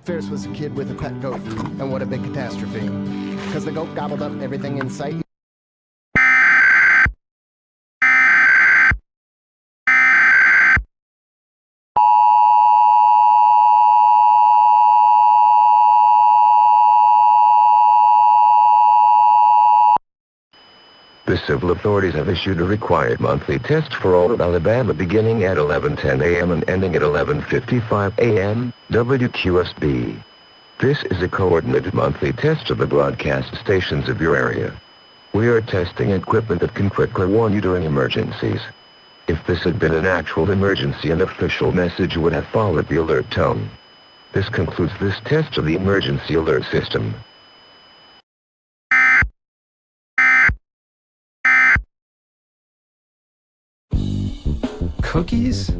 Ferris was a kid with a pet goat, and what a big catastrophe. Because the goat gobbled up everything in sight. The civil authorities have issued a required monthly test for all of Alabama beginning at 11:10 a.m. and ending at 11:55 a.m., WQSB. This is a coordinated monthly test of the broadcast stations of your area. We are testing equipment that can quickly warn you during emergencies. If this had been an actual emergency, an official message would have followed the alert tone. This concludes this test of the emergency alert system. Cookies?